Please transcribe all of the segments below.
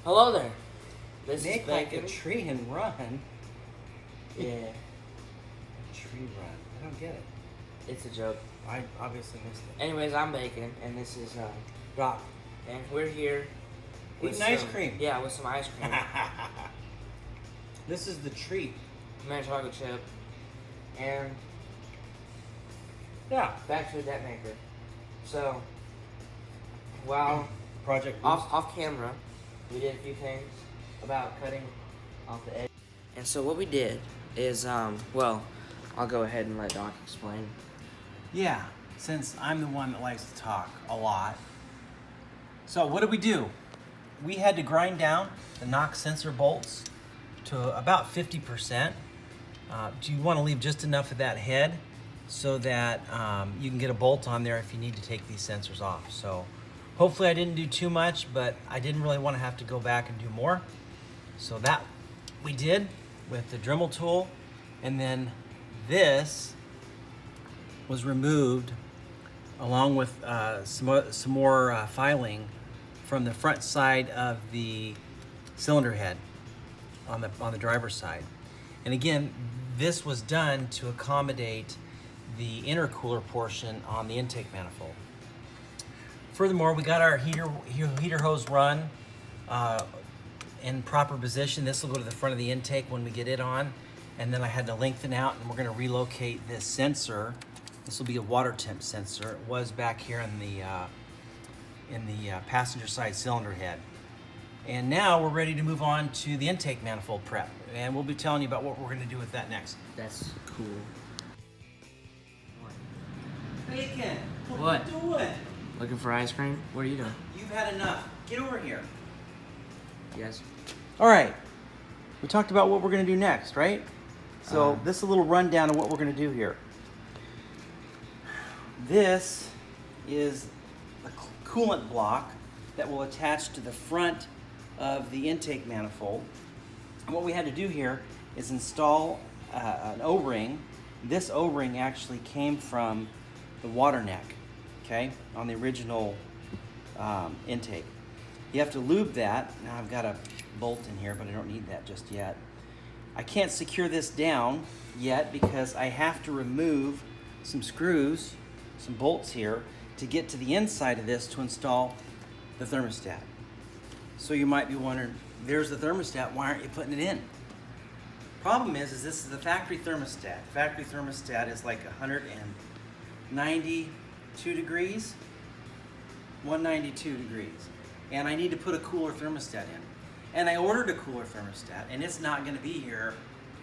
Hello there. This Make is like Bacon. a tree and run. Yeah, A tree run. I don't get it. it's a joke. I obviously missed it. Anyways, I'm Bacon, and this is Doc, and we're here with Eating ice cream. Yeah, with some ice cream, This is the treat. Manitoba chip, and Yeah. battery detonator. So, while Project Boost. off camera, we did a few things about cutting off the edge. And so what we did is, well, I'll go ahead and let Doc explain. Yeah, since I'm the one that likes to talk a lot. So what did we do? We had to grind down the Knox sensor bolts to about 50%. Do you want to leave just enough of that head so that you can get a bolt on there if you need to take these sensors off. So hopefully I didn't do too much, but I didn't really want to have to go back and do more. So that we did with the Dremel tool, and then this was removed along with some more filing from the front side of the cylinder head on the driver's side. And again, this was done to accommodate the intercooler portion on the intake manifold. Furthermore, we got our heater hose run in proper position. This will go to the front of the intake when we get it on. And then I had to lengthen out, and we're gonna relocate this sensor. This will be a water temp sensor. It was back here in the passenger side cylinder head. And now we're ready to move on to the intake manifold prep. And we'll be telling you about what we're gonna do with that next. That's cool. Bacon, What? are you doing? Looking for ice cream? What are you doing? You've had enough. Get over here. Yes. All right. We talked about what we're gonna do next, right? So Uh-huh. this is a little rundown of what we're gonna do here. This is a coolant block that will attach to the front of the intake manifold. And what we had to do here is install an O-ring. This O-ring actually came from the water neck, okay, on the original intake. You have to lube that. Now I've got a bolt in here, but I don't need that just yet. I can't secure this down yet because I have to remove some screws, some bolts here, to get to the inside of this to install the thermostat. So you might be wondering, there's the thermostat, why aren't you putting it in? Problem is this is the factory thermostat. Factory thermostat is like 192 degrees, 192 degrees. And I need to put a cooler thermostat in. And I ordered a cooler thermostat, and it's not gonna be here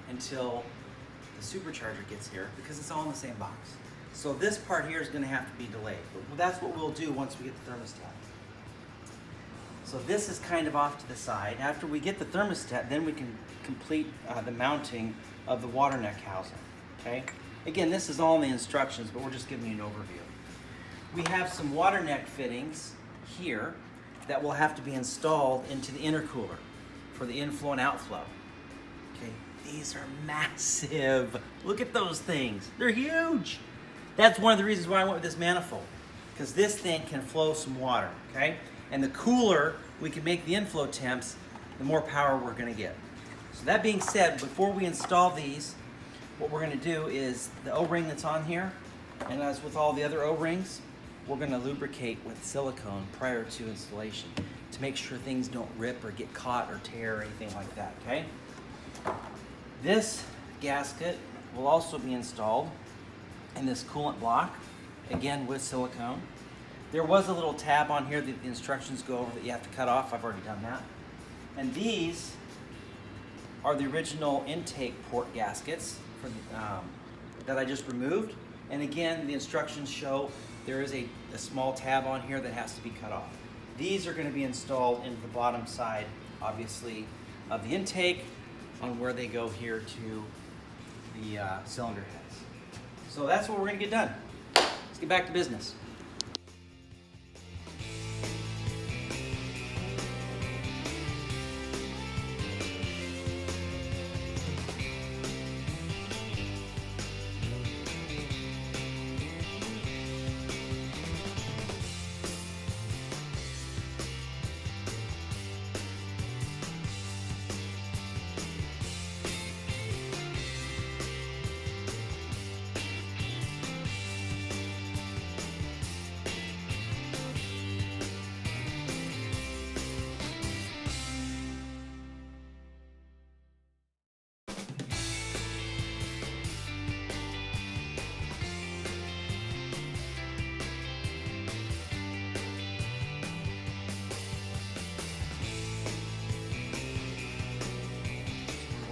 until the supercharger gets here because it's all in the same box. So this part here is gonna have to be delayed. But that's what we'll do once we get the thermostat. So this is kind of off to the side. After we get the thermostat, then we can complete the mounting of the water neck housing, okay? Again, this is all in the instructions, but we're just giving you an overview. We have some water neck fittings here that will have to be installed into the intercooler for the inflow and outflow. Okay, these are massive. Look at those things, they're huge. That's one of the reasons why I went with this manifold, because this thing can flow some water, okay? And the cooler we can make the inflow temps, the more power we're gonna get. So that being said, before we install these, what we're gonna do is the O-ring that's on here, and as with all the other O-rings, we're gonna lubricate with silicone prior to installation to make sure things don't rip or get caught or tear or anything like that, okay? This gasket will also be installed in this coolant block, again with silicone. There was a little tab on here that the instructions go over that you have to cut off. I've already done that. And these are the original intake port gaskets for that I just removed. And again, the instructions show there is a small tab on here that has to be cut off. These are going to be installed into the bottom side, obviously, of the intake on where they go here to the cylinder heads. So that's what we're going to get done. Let's get back to business.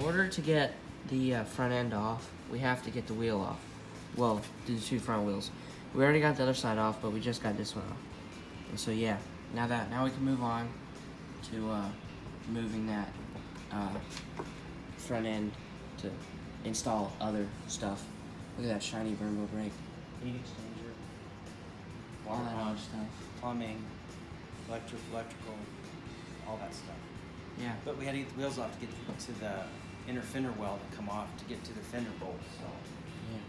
order to get the front end off, we have to get the wheel off. Well, the two front wheels. We already got the other side off, but we just got this one off. And so yeah, now we can move on to moving that front end to install other stuff. Look at that shiny Brembo brake. Heat exchanger, All water that odd pump, stuff. plumbing, electrical, all that stuff. Yeah. But we had to get the wheels off to get to the inner fender well to come off to get to the fender bolt. So Yeah.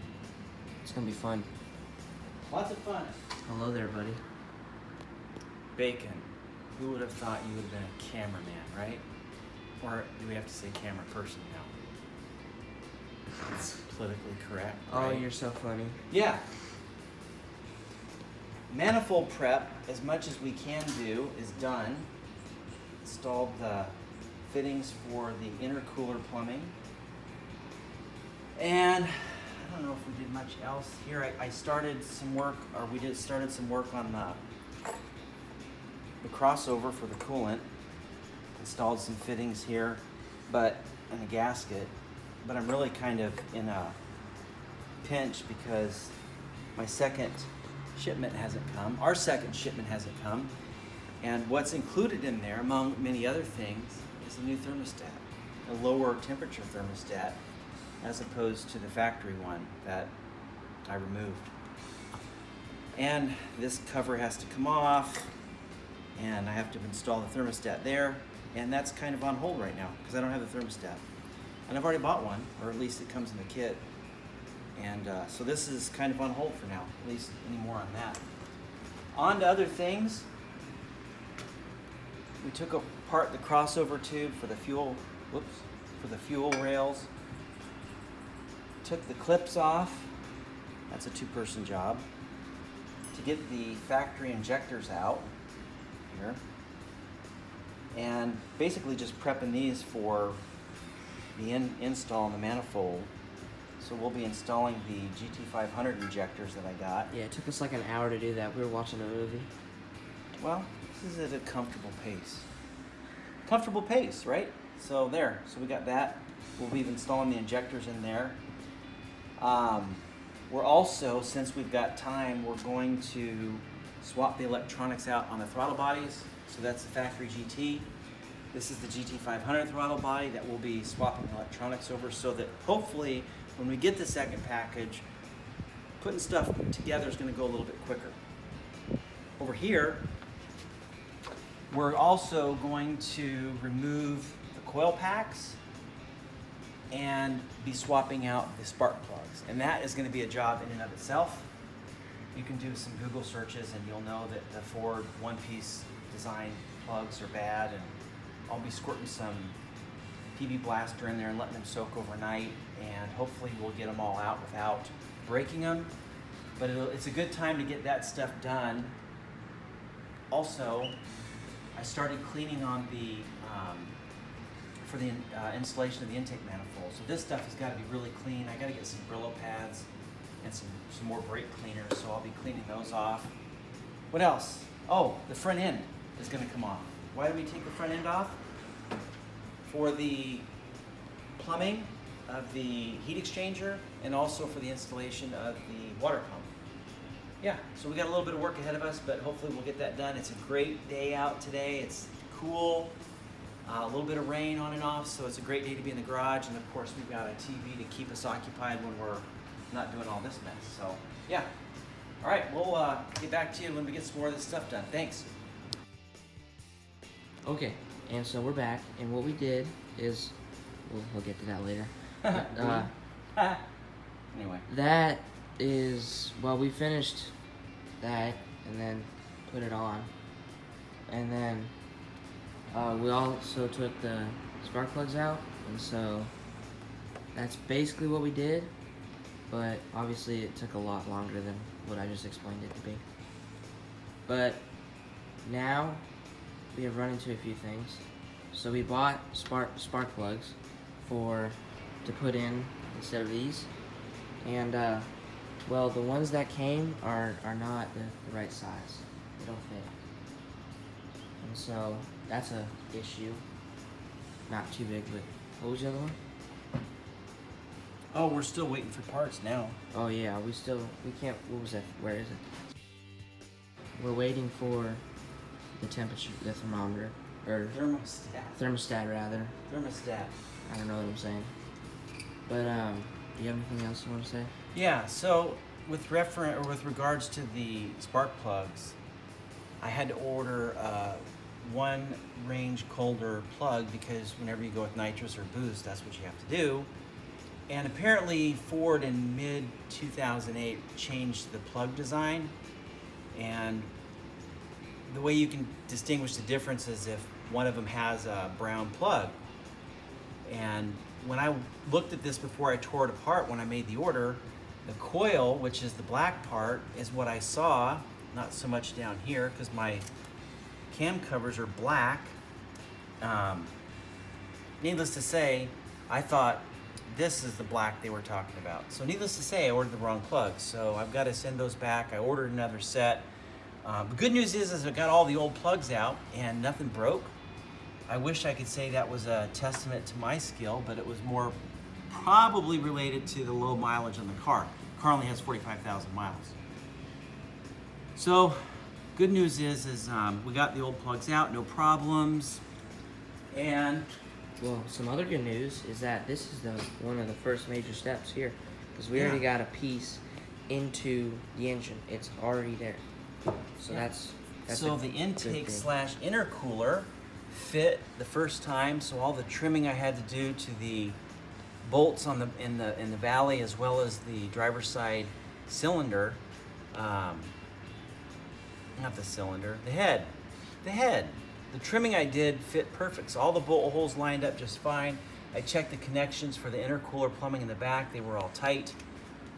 It's gonna be fun. lots of fun. Hello there, buddy. Bacon. Who would have thought you would have been a cameraman, right? Or do we have to say camera person now? It's politically correct. Oh, right? you're so funny. Yeah. Manifold prep, as much as we can do, is done. Installed the fittings for the intercooler plumbing. And I don't know if we did much else here. I started some work, or we started some work on the crossover for the coolant. Installed some fittings here, and a gasket. But I'm really kind of in a pinch because my second shipment hasn't come. Our second shipment hasn't come. And what's included in there, among many other things, is a new thermostat, a lower temperature thermostat, as opposed to the factory one that I removed. And this cover has to come off, and I have to install the thermostat there, and that's kind of on hold right now because I don't have the thermostat. And I've already bought one, or at least it comes in the kit. And so this is kind of on hold for now, at least any more on that. On to other things. We took apart the crossover tube for the fuel rails. Took the clips off. That's a two-person job. To get the factory injectors out here. And basically just prepping these for the install in the manifold. So we'll be installing the GT500 injectors that I got. Yeah, it took us like an hour to do that. We were watching a movie. Well, this is at a comfortable pace. Comfortable pace, right? So there. So we got that. We'll be installing the injectors in there. We're also, since we've got time, we're going to swap the electronics out on the throttle bodies. So that's the factory GT. This is the GT500 throttle body that we'll be swapping the electronics over so that hopefully when we get the second package, putting stuff together is going to go a little bit quicker. Over here, we're also going to remove the coil packs and be swapping out the spark plugs. And that is going to be a job in and of itself. You can do some Google searches and you'll know that the Ford one-piece design plugs are bad, and I'll be squirting some PB Blaster in there and letting them soak overnight, and hopefully we'll get them all out without breaking them. But it's a good time to get that stuff done. Also, I started cleaning on the for the installation of the intake manifold. So this stuff has got to be really clean. I got to get some Brillo pads and some more brake cleaners, so I'll be cleaning those off. What else? Oh, the front end is going to come off. Why do we take the front end off? For the plumbing of the heat exchanger and also for the installation of the water pump. Yeah, so we got a little bit of work ahead of us, but hopefully we'll get that done. It's a great day out today. It's cool, a little bit of rain on and off, so it's a great day to be in the garage. And of course, we've got a TV to keep us occupied when we're not doing all this mess. So yeah, all right, we'll get back to you when we get some more of this stuff done. Thanks. Okay, and so we're back, and what we did is, we'll get to that later. Anyway. That is, well, we finished that and then put it on. And then we also took the spark plugs out, and so that's basically what we did, but obviously it took a lot longer than what I just explained it to be. But now we have run into a few things. So we bought spark plugs to put in instead of these, and well, the ones that came are not the right size. They don't fit, and so that's a issue. Not too big, but what was the other one? Oh, we're still waiting for parts now. Oh yeah, we can't. What was that? Where is it? We're waiting for the temperature, the thermometer, or thermostat rather. Thermostat. I don't know what I'm saying. But do you have anything else you want to say? Yeah. So with regards to the spark plugs, I had to order one range colder plug because whenever you go with nitrous or boost, that's what you have to do. And apparently Ford in mid-2008 changed the plug design, and the way you can distinguish the difference is if one of them has a brown plug. And when I looked at this before I tore it apart when I made the order, the coil, which is the black part, is what I saw, not so much down here because my cam covers are black. Needless to say, I thought this is the black they were talking about. So needless to say, I ordered the wrong plugs. So I've got to send those back. I ordered another set. The good news is I got all the old plugs out and nothing broke. I wish I could say that was a testament to my skill, but it was more probably related to the low mileage on the car. The car only has 45,000 miles. So good news is we got the old plugs out, no problems. And well, some other good news is that this is one of the first major steps here, because we already got a piece into the engine. It's already there. So that's so the intake / intercooler fit the first time. So all the trimming I had to do to the bolts on in the valley as well as the driver's side cylinder, not the cylinder, the head. The trimming I did fit perfect. So all the bolt holes lined up just fine. I checked the connections for the intercooler plumbing in the back. They were all tight.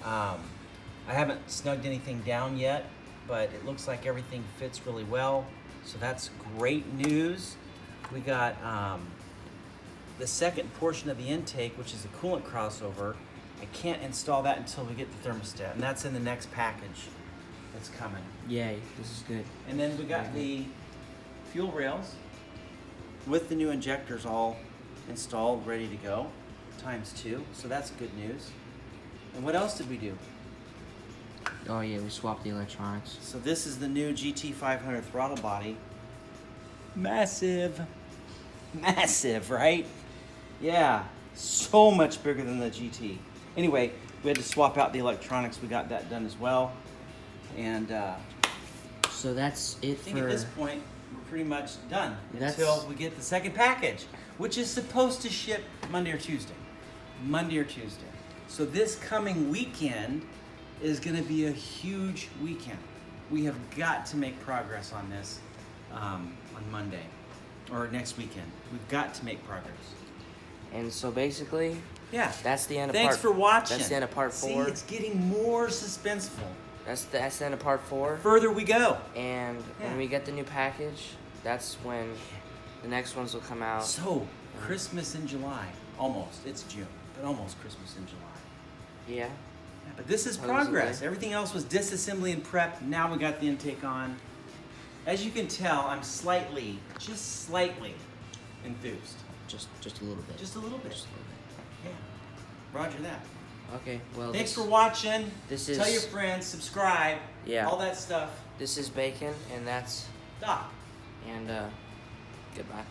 I haven't snugged anything down yet, but it looks like everything fits really well. So that's great news. We got the second portion of the intake, which is the coolant crossover. I can't install that until we get the thermostat, and that's in the next package that's coming. Yay, this is good. And then we got the fuel rails with the new injectors all installed, ready to go, ×2. So that's good news. And what else did we do? Oh yeah, we swapped the electronics. So this is the new GT500 throttle body. Massive, right? Yeah, so much bigger than the GT. Anyway, we had to swap out the electronics. We got that done as well. And so that's it. I think at this point we're pretty much done until we get the second package, which is supposed to ship Monday or Tuesday. So this coming weekend is going to be a huge weekend. We have got to make progress on this on Monday or next weekend. We've got to make progress. And so basically, yeah, that's the end of Thanks for watching. That's the end of part 4. See, it's getting more suspenseful. That's the end of part 4. The further we go. And when we get the new package, that's when the next ones will come out. So, Christmas in July. Almost. It's June, but almost Christmas in July. Yeah. But this is progress. Everything else was disassembly and prep. Now we got the intake on. As you can tell, I'm just slightly enthused. Just a little bit. Just a little bit. Yeah. Roger that. Okay, well. Thanks for watching. Tell your friends, subscribe. Yeah. All that stuff. This is Bacon, and that's Doc. And goodbye.